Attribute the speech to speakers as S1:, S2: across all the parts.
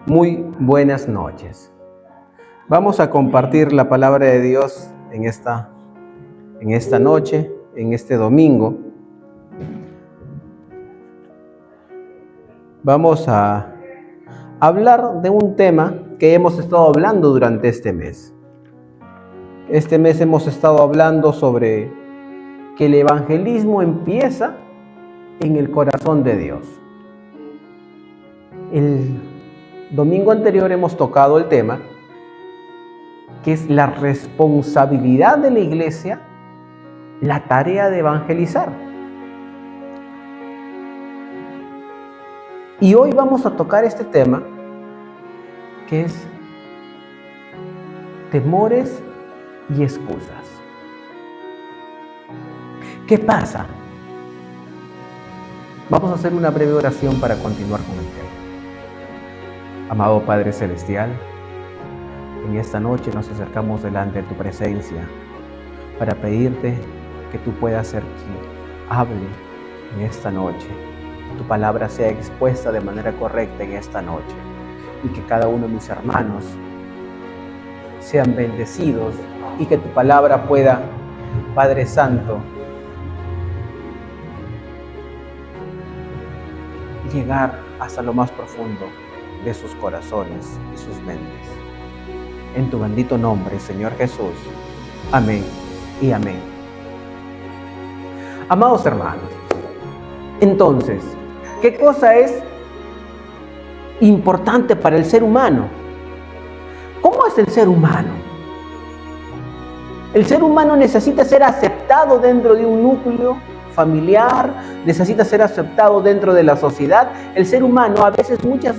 S1: Muy buenas noches. Vamos a compartir la palabra de Dios en esta noche, en este domingo. Vamos a hablar de un tema que hemos estado hablando durante este mes. Este mes hemos estado hablando sobre que el evangelismo empieza en el corazón de Dios. El domingo anterior hemos tocado el tema que es la responsabilidad de la iglesia, la tarea de evangelizar. Y hoy vamos a tocar este tema que es temores y excusas. ¿Qué pasa? Vamos a hacer una breve oración para continuar con el tema. Amado Padre Celestial, en esta noche nos acercamos delante de tu presencia para pedirte que tú puedas ser quien hable en esta noche. Tu palabra sea expuesta de manera correcta en esta noche y que cada uno de mis hermanos sean bendecidos y que tu palabra pueda, Padre Santo, llegar hasta lo más profundo de sus corazones y sus mentes. En tu bendito nombre, Señor Jesús. Amén y amén. Amados hermanos, entonces, ¿qué cosa es importante para el ser humano? ¿Cómo es el ser humano? El ser humano necesita ser aceptado dentro de un núcleo familiar, necesita ser aceptado dentro de la sociedad. El ser humano a veces, muchas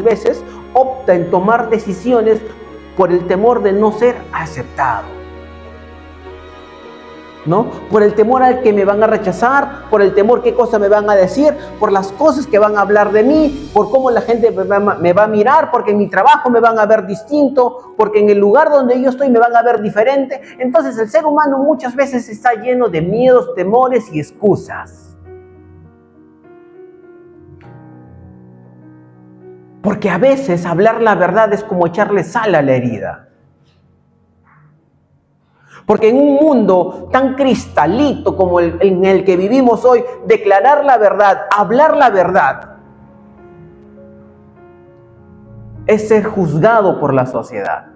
S1: veces, opta en tomar decisiones por el temor de no ser aceptado, ¿no? Por el temor al que me van a rechazar, por el temor qué cosa me van a decir, por las cosas que van a hablar de mí, por cómo la gente me va a mirar, porque en mi trabajo me van a ver distinto, porque en el lugar donde yo estoy me van a ver diferente. Entonces el ser humano muchas veces está lleno de miedos, temores y excusas. Porque a veces hablar la verdad es como echarle sal a la herida. Porque en un mundo tan cristalito como en el que vivimos hoy, declarar la verdad, hablar la verdad, es ser juzgado por la sociedad.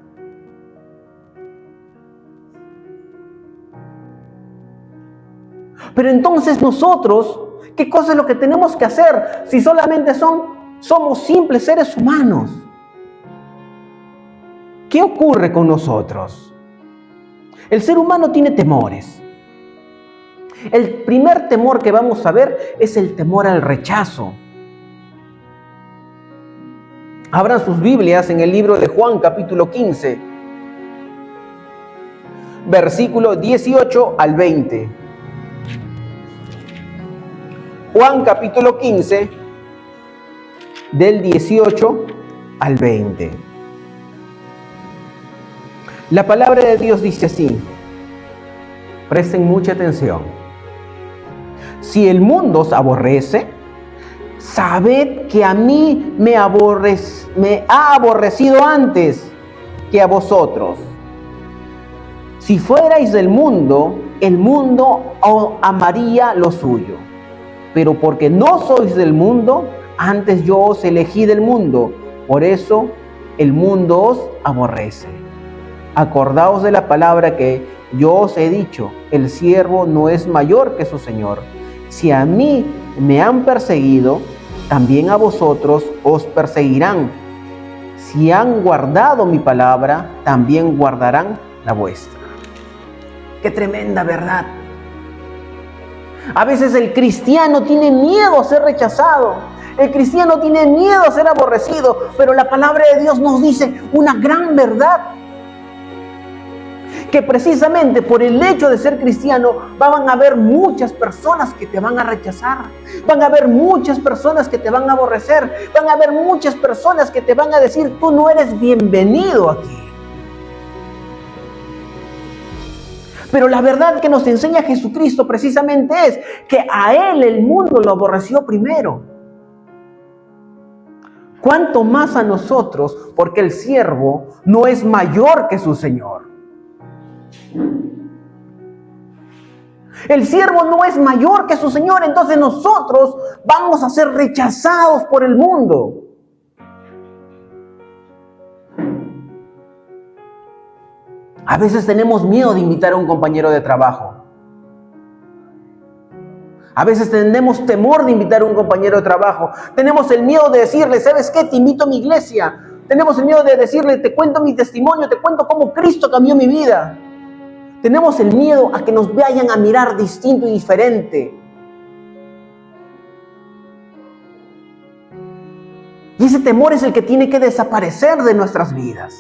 S1: Pero entonces nosotros, ¿qué cosa es lo que tenemos que hacer si solamente somos simples seres humanos? ¿Qué ocurre con nosotros? El ser humano tiene temores. El primer temor que vamos a ver es el temor al rechazo. Abran sus Biblias en el libro de Juan, capítulo 15, versículo 18 al 20. Juan, capítulo 15, del 18 al 20. La palabra de Dios dice así. Presten mucha atención. Si el mundo os aborrece, sabed que a mí me ha aborrecido antes que a vosotros. Si fuerais del mundo, el mundo amaría lo suyo. Pero porque no sois del mundo, antes yo os elegí del mundo, por eso el mundo os aborrece. Acordaos de la palabra que yo os he dicho, el siervo no es mayor que su señor. Si a mí me han perseguido, también a vosotros os perseguirán. Si han guardado mi palabra, también guardarán la vuestra. ¡Qué tremenda verdad! A veces el cristiano tiene miedo a ser rechazado. El cristiano tiene miedo a ser aborrecido. Pero la palabra de Dios nos dice una gran verdad. Que precisamente por el hecho de ser cristiano van a haber muchas personas que te van a rechazar. Van a haber muchas personas que te van a aborrecer. Van a haber muchas personas que te van a decir, tú no eres bienvenido aquí. Pero la verdad que nos enseña Jesucristo precisamente es que a Él el mundo lo aborreció primero. cuánto más a nosotros, porque el siervo no es mayor que su Señor. El siervo no es mayor que su Señor, entonces nosotros vamos a ser rechazados por el mundo. A veces tenemos miedo de invitar a un compañero de trabajo. A veces tenemos temor de invitar a un compañero de trabajo. Tenemos el miedo de decirle, ¿sabes qué? Te invito a mi iglesia. Tenemos el miedo de decirle, te cuento mi testimonio, te cuento cómo Cristo cambió mi vida. Tenemos el miedo a que nos vayan a mirar distinto y diferente. Y ese temor es el que tiene que desaparecer de nuestras vidas.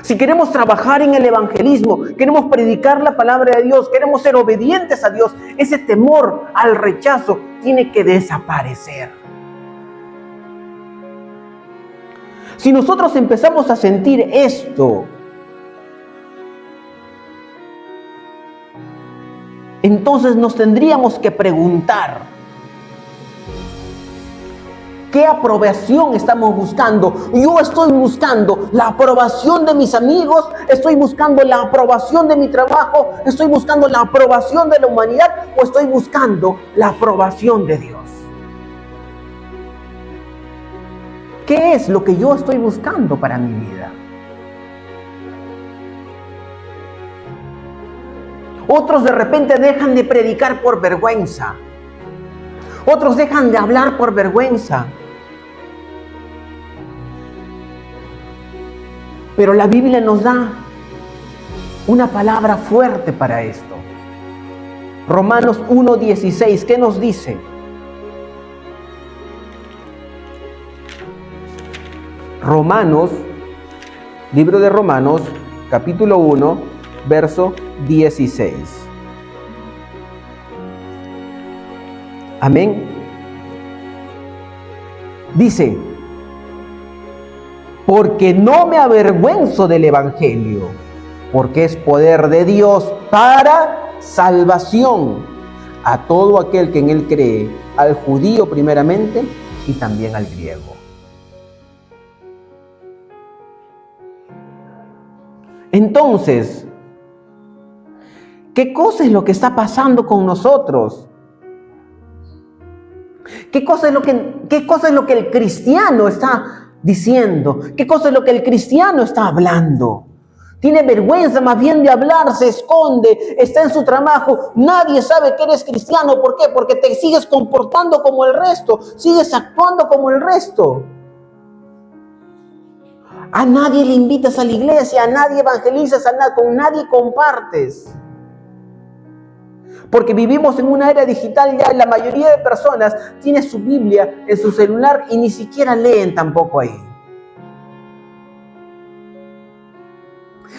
S1: Si queremos trabajar en el evangelismo, queremos predicar la palabra de Dios, queremos ser obedientes a Dios, ese temor al rechazo tiene que desaparecer. Si nosotros empezamos a sentir esto, entonces nos tendríamos que preguntar, ¿qué aprobación estamos buscando? Yo estoy buscando la aprobación de mis amigos, estoy buscando la aprobación de mi trabajo, estoy buscando la aprobación de la humanidad o estoy buscando la aprobación de Dios. ¿Qué es lo que yo estoy buscando para mi vida? Otros de repente dejan de predicar por vergüenza. Otros dejan de hablar por vergüenza. Pero la Biblia nos da una palabra fuerte para esto. Romanos 1:16, ¿qué nos dice? Libro de Romanos, capítulo 1, verso 16. Amén. Dice, porque no me avergüenzo del evangelio, porque es poder de Dios para salvación a todo aquel que en él cree, al judío primeramente y también al griego. Entonces, ¿qué cosa es lo que está pasando con nosotros? ¿Qué cosa es lo que el cristiano está diciendo? ¿Qué cosa es lo que el cristiano está hablando? Tiene vergüenza más bien de hablar, se esconde, está en su trabajo. Nadie sabe que eres cristiano. ¿Por qué? Porque te sigues comportando como el resto, sigues actuando como el resto. A nadie le invitas a la iglesia, a nadie evangelizas, con nadie compartes. Porque vivimos en una era digital, ya la mayoría de personas tiene su Biblia en su celular y ni siquiera leen tampoco ahí.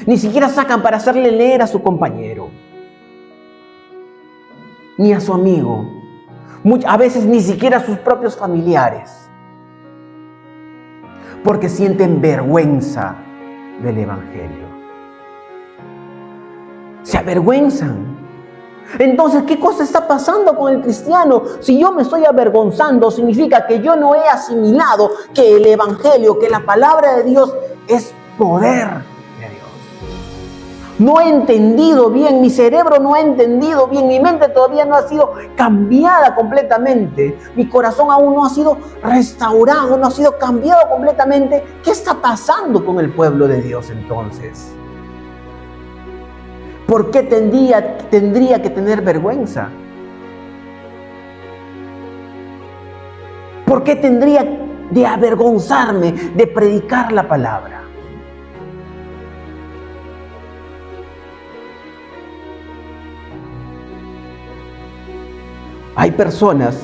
S1: Ni siquiera sacan para hacerle leer a su compañero, ni a su amigo, a veces ni siquiera a sus propios familiares, porque sienten vergüenza del evangelio. Se avergüenzan. Entonces, ¿qué cosa está pasando con el cristiano? Si yo me estoy avergonzando, significa que yo no he asimilado que el evangelio, que la palabra de Dios es poder de Dios. No he entendido bien, mi cerebro no ha entendido bien, mi mente todavía no ha sido cambiada completamente, mi corazón aún no ha sido restaurado, no ha sido cambiado completamente. ¿Qué está pasando con el pueblo de Dios entonces? ¿Por qué tendría que tener vergüenza? ¿Por qué tendría de avergonzarme de predicar la palabra? Hay personas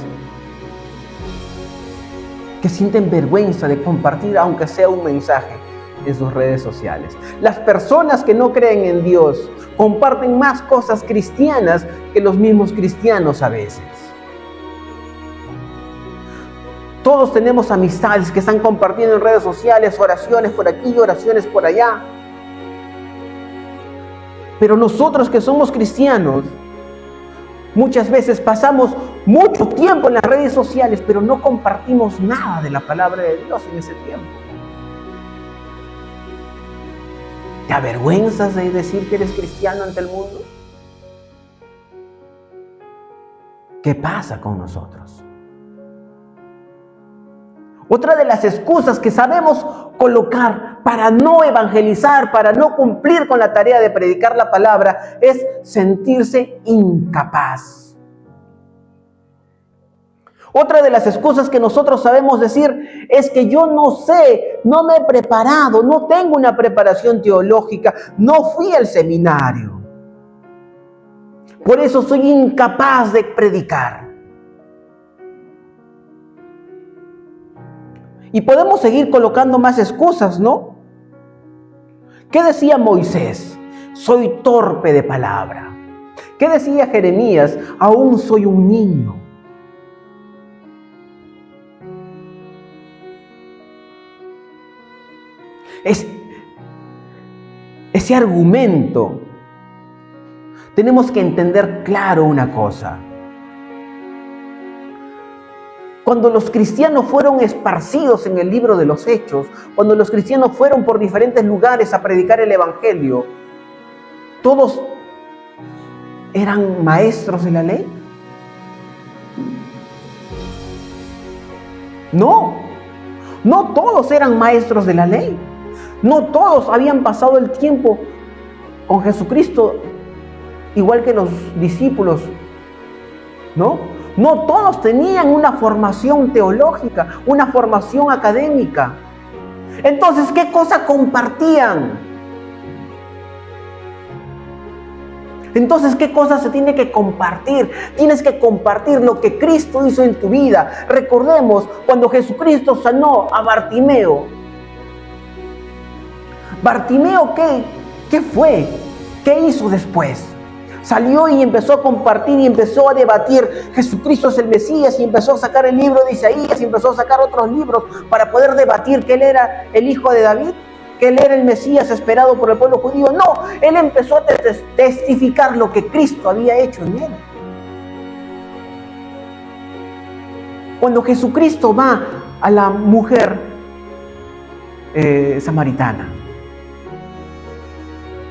S1: que sienten vergüenza de compartir, aunque sea un mensaje, en sus redes sociales. Las personas que no creen en Dios comparten más cosas cristianas que los mismos cristianos a veces. Todos tenemos amistades que están compartiendo en redes sociales, oraciones por aquí, oraciones por allá. Pero nosotros que somos cristianos, muchas veces pasamos mucho tiempo en las redes sociales, pero no compartimos nada de la palabra de Dios en ese tiempo. ¿Te avergüenzas de decir que eres cristiano ante el mundo? ¿Qué pasa con nosotros? Otra de las excusas que sabemos colocar para no evangelizar, para no cumplir con la tarea de predicar la palabra, es sentirse incapaz. Otra de las excusas que nosotros sabemos decir es que yo no sé, no me he preparado, no tengo una preparación teológica, no fui al seminario. Por eso soy incapaz de predicar. Y podemos seguir colocando más excusas, ¿no? ¿Qué decía Moisés? Soy torpe de palabra. ¿Qué decía Jeremías? Aún soy un niño. Ese argumento, tenemos que entender claro una cosa. Cuando los cristianos fueron esparcidos en el libro de los Hechos, cuando los cristianos fueron por diferentes lugares a predicar el evangelio, ¿todos eran maestros de la ley? No todos eran maestros de la ley. No todos habían pasado el tiempo con Jesucristo igual que los discípulos, ¿no? No todos tenían una formación teológica, una formación académica. Entonces, ¿qué cosa compartían? Entonces, ¿qué cosa se tiene que compartir? Tienes que compartir lo que Cristo hizo en tu vida. Recordemos cuando Jesucristo sanó a Bartimeo. ¿Bartimeo qué fue? ¿Qué hizo después? Salió y empezó a compartir y empezó a debatir. Jesucristo es el Mesías, y empezó a sacar el libro de Isaías y empezó a sacar otros libros para poder debatir que él era el hijo de David, que él era el Mesías esperado por el pueblo judío. No, él empezó a testificar lo que Cristo había hecho en él. Cuando Jesucristo va a la mujer samaritana,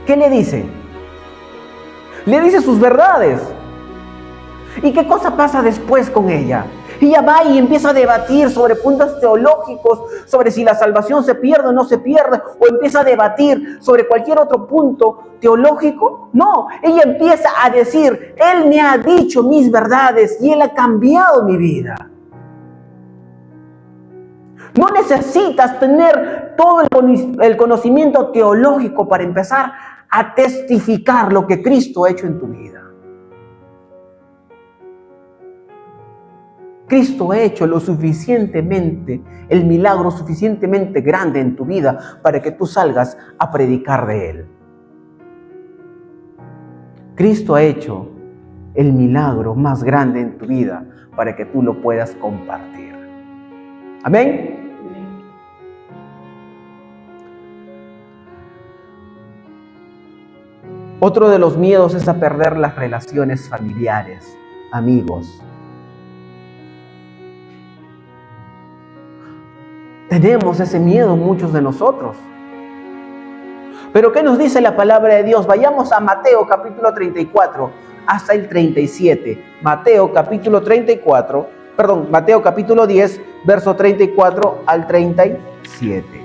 S1: ¿qué le dice? Le dice sus verdades. ¿Y qué cosa pasa después con ella? Ella va y empieza a debatir sobre puntos teológicos, sobre si la salvación se pierde o no se pierde, o empieza a debatir sobre cualquier otro punto teológico. No, ella empieza a decir, Él me ha dicho mis verdades y Él ha cambiado mi vida. No necesitas tener todo el conocimiento teológico para empezar a testificar lo que Cristo ha hecho en tu vida. Cristo ha hecho el milagro suficientemente grande en tu vida para que tú salgas a predicar de Él. Cristo ha hecho el milagro más grande en tu vida para que tú lo puedas compartir. Amén. Otro de los miedos es a perder las relaciones familiares, amigos. Tenemos ese miedo muchos de nosotros. Pero ¿qué nos dice la palabra de Dios? Vayamos a Mateo capítulo 34 hasta el 37. Mateo capítulo 10, verso 34 al 37.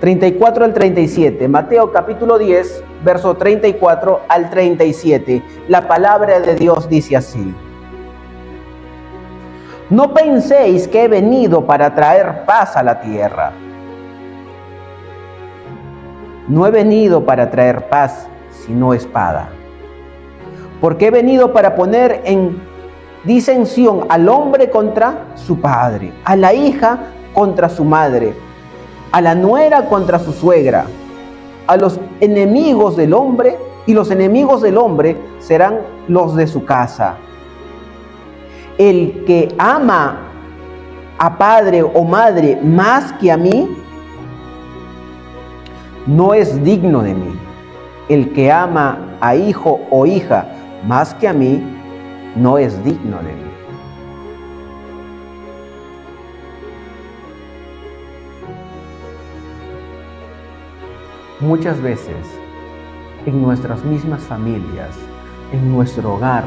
S1: ...34 al 37... Mateo capítulo 10... ...verso 34 al 37... ...la palabra de Dios dice así: No penséis que he venido para traer paz a la tierra. No he venido para traer paz, sino espada. Porque he venido para poner en disensión al hombre contra su padre, a la hija contra su madre, a la nuera contra su suegra, a los enemigos del hombre, y los enemigos del hombre serán los de su casa. El que ama a padre o madre más que a mí, no es digno de mí. El que ama a hijo o hija más que a mí, no es digno de mí. Muchas veces, en nuestras mismas familias, en nuestro hogar,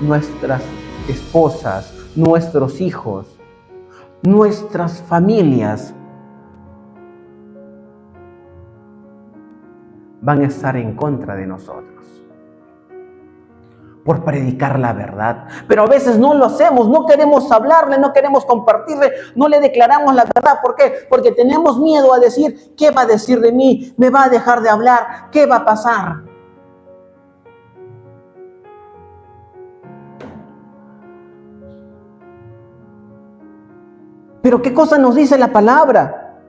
S1: nuestras esposas, nuestros hijos, nuestras familias van a estar en contra de nosotros por predicar la verdad. Pero a veces no lo hacemos, no queremos hablarle, no queremos compartirle, no le declaramos la verdad. ¿Por qué? Porque tenemos miedo a decir, ¿qué va a decir de mí? ¿Me va a dejar de hablar? ¿Qué va a pasar? Pero ¿qué cosa nos dice la palabra?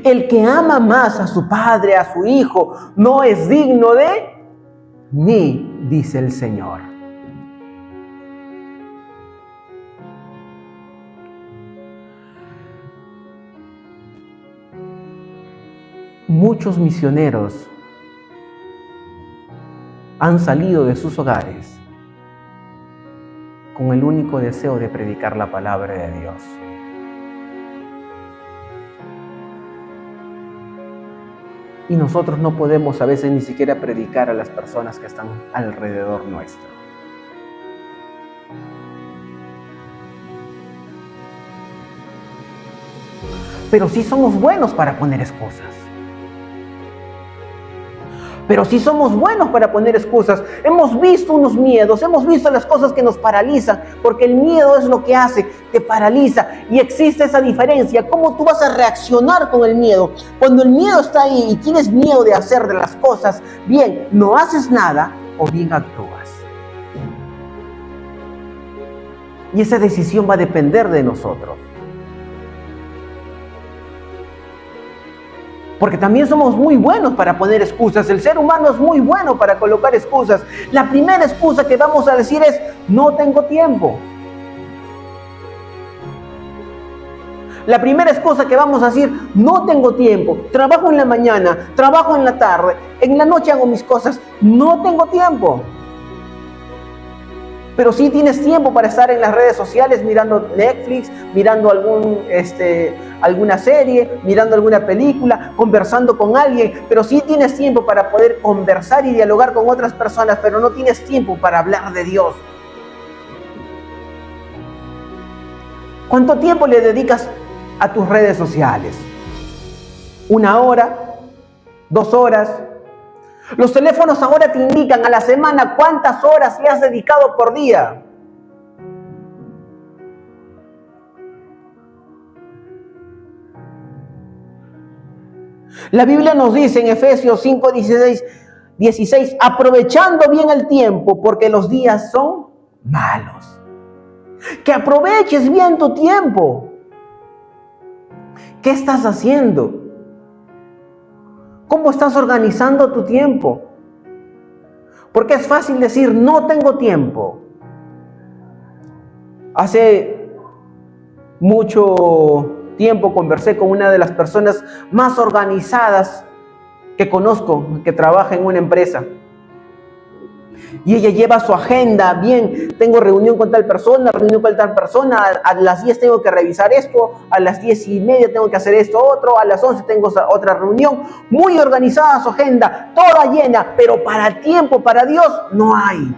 S1: El que ama más a su padre, a su hijo, no es digno de mí, dice el Señor. Muchos misioneros han salido de sus hogares con el único deseo de predicar la palabra de Dios. Y nosotros no podemos a veces ni siquiera predicar a las personas que están alrededor nuestro. Pero sí somos buenos para poner excusas. Pero sí somos buenos para poner excusas. Hemos visto unos miedos, hemos visto las cosas que nos paralizan, porque el miedo es lo que hace, te paraliza. Y existe esa diferencia. ¿Cómo tú vas a reaccionar con el miedo? Cuando el miedo está ahí y tienes miedo de hacer de las cosas, bien, no haces nada o bien actúas. Y esa decisión va a depender de nosotros. Porque también somos muy buenos para poner excusas. El ser humano es muy bueno para colocar excusas. La primera excusa que vamos a decir es, no tengo tiempo. La primera excusa que vamos a decir, no tengo tiempo. Trabajo en la mañana, trabajo en la tarde, en la noche hago mis cosas. No tengo tiempo. Pero sí tienes tiempo para estar en las redes sociales mirando Netflix, mirando alguna serie, mirando alguna película, conversando con alguien. Pero sí tienes tiempo para poder conversar y dialogar con otras personas, pero no tienes tiempo para hablar de Dios. ¿Cuánto tiempo le dedicas a tus redes sociales? ¿1 hora? ¿2 horas? Los teléfonos ahora te indican a la semana cuántas horas le has dedicado por día. La Biblia nos dice en Efesios 5:16, aprovechando bien el tiempo porque los días son malos. Que aproveches bien tu tiempo. ¿Qué estás haciendo? ¿Cómo estás organizando tu tiempo? Porque es fácil decir, no tengo tiempo. Hace mucho tiempo conversé con una de las personas más organizadas que conozco, que trabaja en una empresa. Y ella lleva su agenda, bien, tengo reunión con tal persona, a las 10 tengo que revisar esto, a las 10:30 tengo que hacer esto otro, a las 11 tengo otra reunión. Muy organizada su agenda, toda llena, pero para tiempo, para Dios, no hay.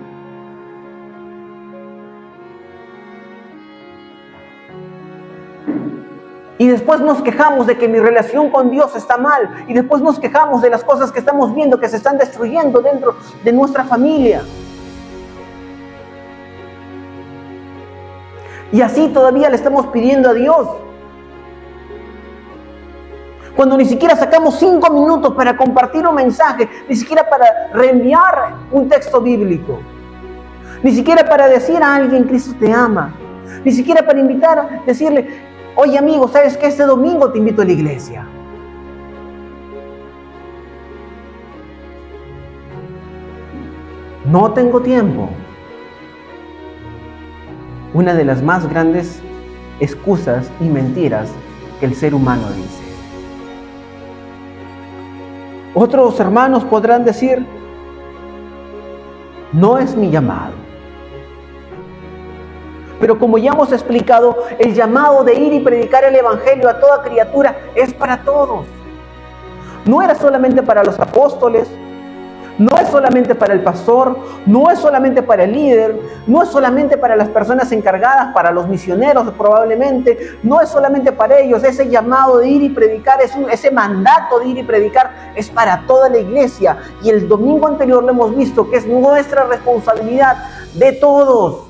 S1: Y después nos quejamos de que mi relación con Dios está mal. Y después nos quejamos de las cosas que estamos viendo que se están destruyendo dentro de nuestra familia. Y así todavía le estamos pidiendo a Dios. Cuando ni siquiera sacamos 5 minutos para compartir un mensaje, ni siquiera para reenviar un texto bíblico, ni siquiera para decir a alguien, Cristo te ama, ni siquiera para invitar, decirle, oye amigo, ¿sabes qué? Este domingo te invito a la iglesia. No tengo tiempo. una de las más grandes excusas y mentiras que el ser humano dice. Otros hermanos podrán decir, no es mi llamado. Pero como ya hemos explicado, el llamado de ir y predicar el Evangelio a toda criatura es para todos. No era solamente para los apóstoles, no es solamente para el pastor, no es solamente para el líder, no es solamente para las personas encargadas, para los misioneros probablemente, no es solamente para ellos. Ese llamado de ir y predicar, ese mandato de ir y predicar es para toda la iglesia. Y el domingo anterior lo hemos visto que es nuestra responsabilidad de todos.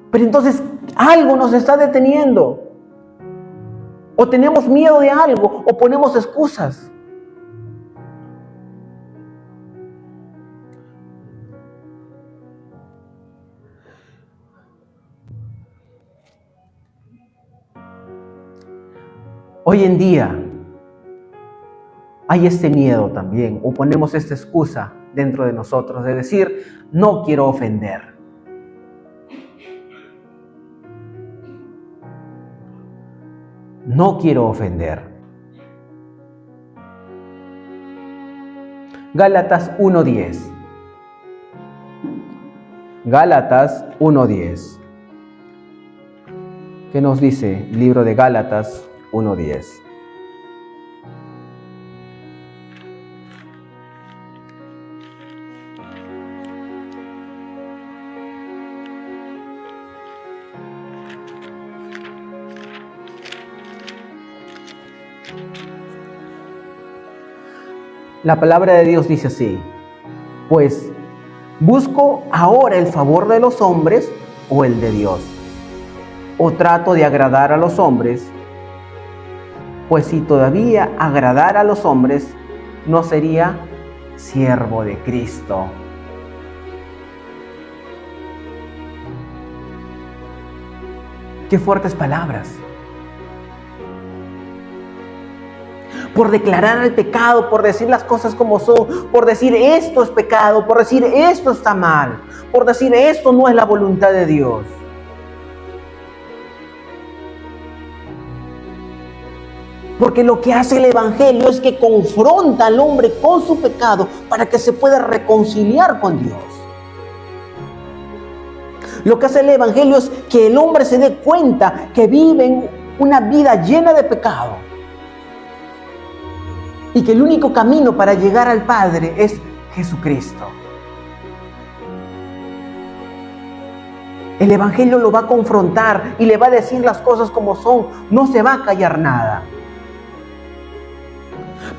S1: Pero entonces algo nos está deteniendo. O tenemos miedo de algo, o ponemos excusas. Hoy en día hay este miedo también, o ponemos esta excusa dentro de nosotros de decir, no quiero ofender. No quiero ofender. Gálatas 1:10. Gálatas 1:10. ¿Qué nos dice el libro de Gálatas 1:10? La palabra de Dios dice así: pues, ¿busco ahora el favor de los hombres o el de Dios? ¿O trato de agradar a los hombres? Pues si todavía agradara a los hombres, no sería siervo de Cristo. Qué fuertes palabras. Por declarar el pecado, por decir las cosas como son, por decir esto es pecado, por decir esto está mal, por decir esto no es la voluntad de Dios. Porque lo que hace el Evangelio es que confronta al hombre con su pecado para que se pueda reconciliar con Dios. Lo que hace el Evangelio es que el hombre se dé cuenta que vive una vida llena de pecado. Y que el único camino para llegar al Padre es Jesucristo. El Evangelio lo va a confrontar y le va a decir las cosas como son. No se va a callar nada.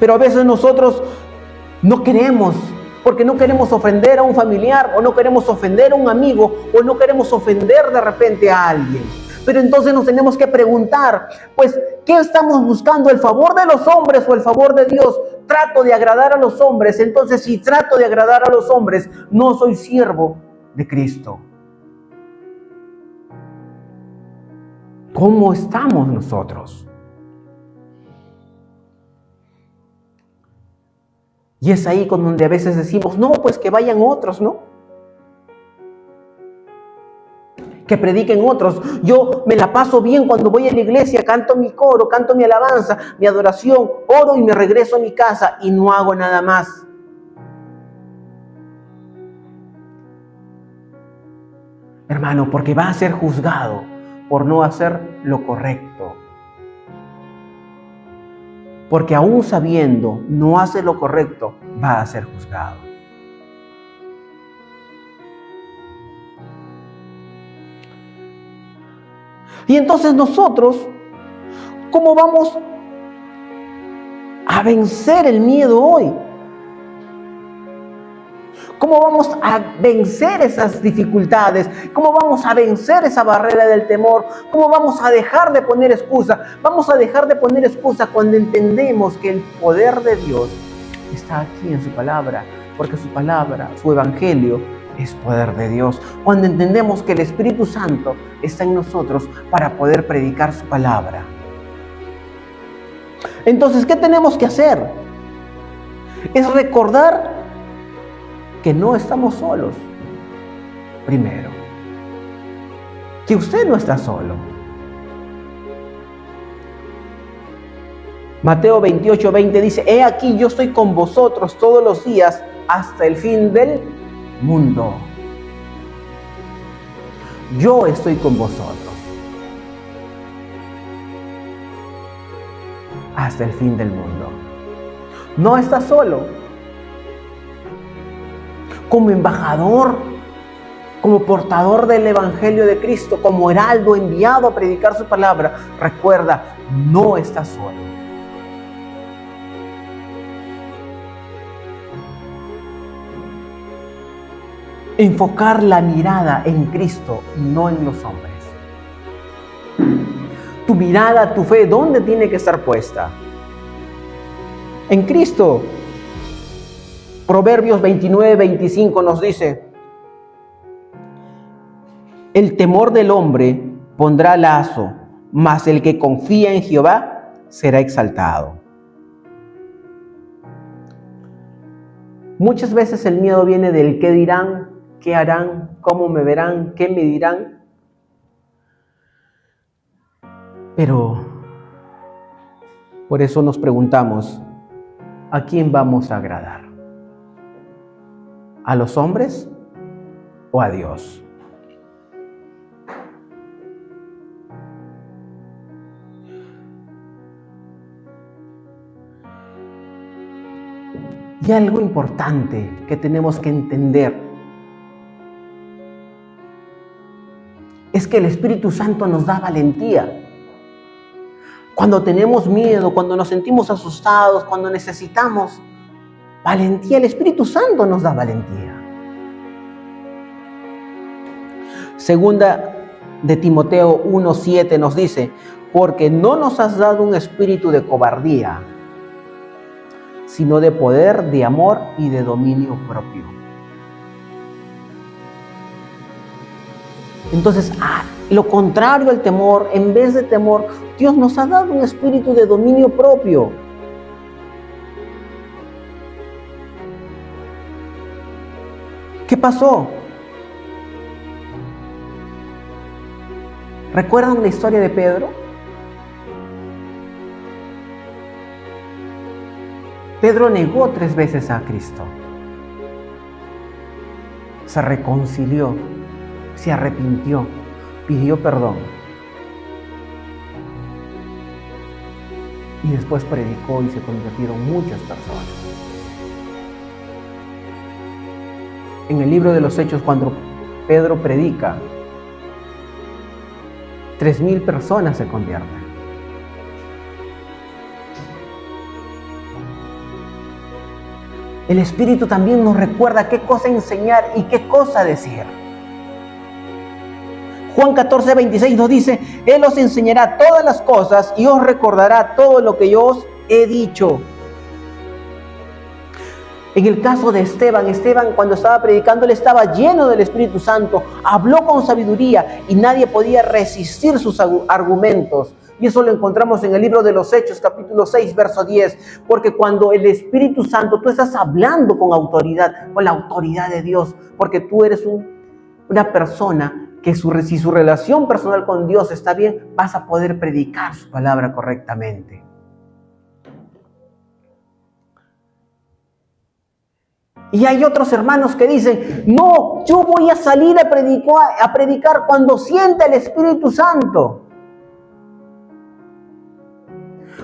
S1: Pero a veces nosotros no queremos, porque no queremos ofender a un familiar, o no queremos ofender a un amigo, o no queremos ofender de repente a alguien. Pero entonces nos tenemos que preguntar, pues, ¿qué estamos buscando? ¿El favor de los hombres o el favor de Dios? Trato de agradar a los hombres. Entonces, si trato de agradar a los hombres, no soy siervo de Cristo. ¿Cómo estamos nosotros? Y es ahí con donde a veces decimos, no, pues que vayan otros, ¿no? Que prediquen otros. Yo me la paso bien cuando voy a la iglesia, canto mi coro, canto mi alabanza, mi adoración, oro y me regreso a mi casa y no hago nada más. Hermano, porque va a ser juzgado por no hacer lo correcto. Porque aún sabiendo no hace lo correcto, va a ser juzgado. Y entonces nosotros, ¿cómo vamos a vencer el miedo hoy? ¿Cómo vamos a vencer esas dificultades? ¿Cómo vamos a vencer esa barrera del temor? ¿Cómo vamos a dejar de poner excusa? Vamos a dejar de poner excusa cuando entendemos que el poder de Dios está aquí en su palabra, porque su palabra, su evangelio, es poder de Dios. Cuando entendemos que el Espíritu Santo está en nosotros para poder predicar su palabra. Entonces, ¿qué tenemos que hacer? Es recordar que no estamos solos. Primero, que usted no está solo. Mateo 28:20 dice: he aquí, yo estoy con vosotros todos los días hasta el fin del mundo. Yo estoy con vosotros hasta el fin del mundo. No está solo. Como embajador, como portador del Evangelio de Cristo, como heraldo enviado a predicar su palabra, recuerda, no está solo. Enfocar la mirada en Cristo, no en los hombres. Tu mirada, tu fe, ¿dónde tiene que estar puesta? En Cristo. Proverbios 29:25 nos dice: el temor del hombre pondrá lazo, mas el que confía en Jehová será exaltado. Muchas veces el miedo viene del qué dirán, qué harán, cómo me verán, qué me dirán. Pero por eso nos preguntamos, ¿a quién vamos a agradar? ¿A los hombres o a Dios? Y algo importante que tenemos que entender es que el Espíritu Santo nos da valentía. Cuando tenemos miedo, cuando nos sentimos asustados, cuando necesitamos valentía, el Espíritu Santo nos da valentía. Segunda de Timoteo 1:7 nos dice: porque no nos has dado un espíritu de cobardía, sino de poder, de amor y de dominio propio. Entonces, lo contrario al temor, en vez de temor, Dios nos ha dado un espíritu de dominio propio. ¿Qué pasó? ¿Recuerdan la historia de Pedro? Pedro negó 3 veces a Cristo. Se reconcilió, se arrepintió, pidió perdón. Y después predicó y se convirtieron muchas personas. En el libro de los Hechos, cuando Pedro predica, 3,000 personas se convierten. El Espíritu también nos recuerda qué cosa enseñar y qué cosa decir. Juan 14:26 nos dice: Él os enseñará todas las cosas y os recordará todo lo que yo os he dicho. En el caso de Esteban cuando estaba predicando, él estaba lleno del Espíritu Santo, habló con sabiduría y nadie podía resistir sus argumentos. Y eso lo encontramos en el libro de los Hechos, capítulo 6, verso 10. Porque cuando el Espíritu Santo, tú estás hablando con autoridad, con la autoridad de Dios, porque tú eres una persona que si su relación personal con Dios está bien, vas a poder predicar su palabra correctamente. Y hay otros hermanos que dicen: no, yo voy a salir a predicar cuando sienta el Espíritu Santo.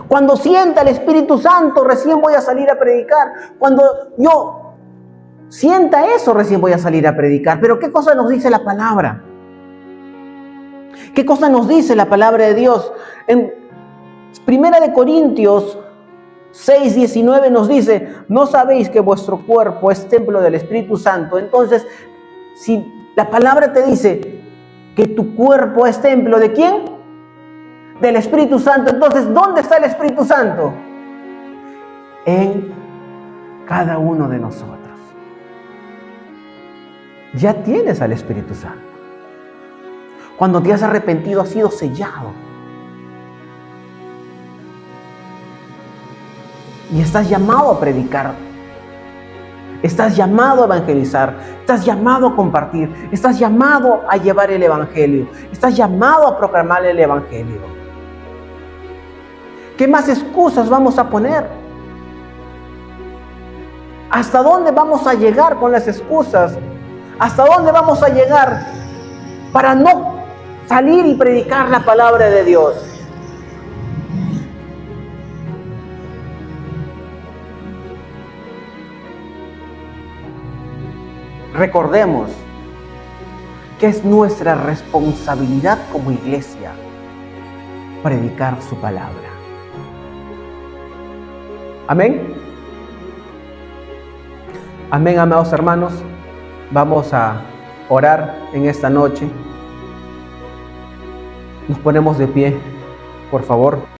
S1: Cuando sienta el Espíritu Santo, recién voy a salir a predicar. Cuando yo sienta eso, recién voy a salir a predicar. Pero ¿qué cosa nos dice la palabra? ¿Qué cosa nos dice la palabra de Dios? En 1 Corintios 6:19 nos dice: ¿no sabéis que vuestro cuerpo es templo del Espíritu Santo? Entonces, si la palabra te dice que tu cuerpo es templo, ¿de quién? Del Espíritu Santo. Entonces, ¿dónde está el Espíritu Santo? En cada uno de nosotros. Ya tienes al Espíritu Santo. Cuando te has arrepentido, has sido sellado. Y estás llamado a predicar. Estás llamado a evangelizar, estás llamado a compartir, estás llamado a llevar el evangelio, estás llamado a proclamar el evangelio. ¿Qué más excusas vamos a poner? ¿Hasta dónde vamos a llegar con las excusas? ¿Hasta dónde vamos a llegar para no salir y predicar la palabra de Dios? Recordemos que es nuestra responsabilidad como iglesia predicar su palabra. Amén. Amén, amados hermanos. Vamos a orar en esta noche. Nos ponemos de pie, por favor.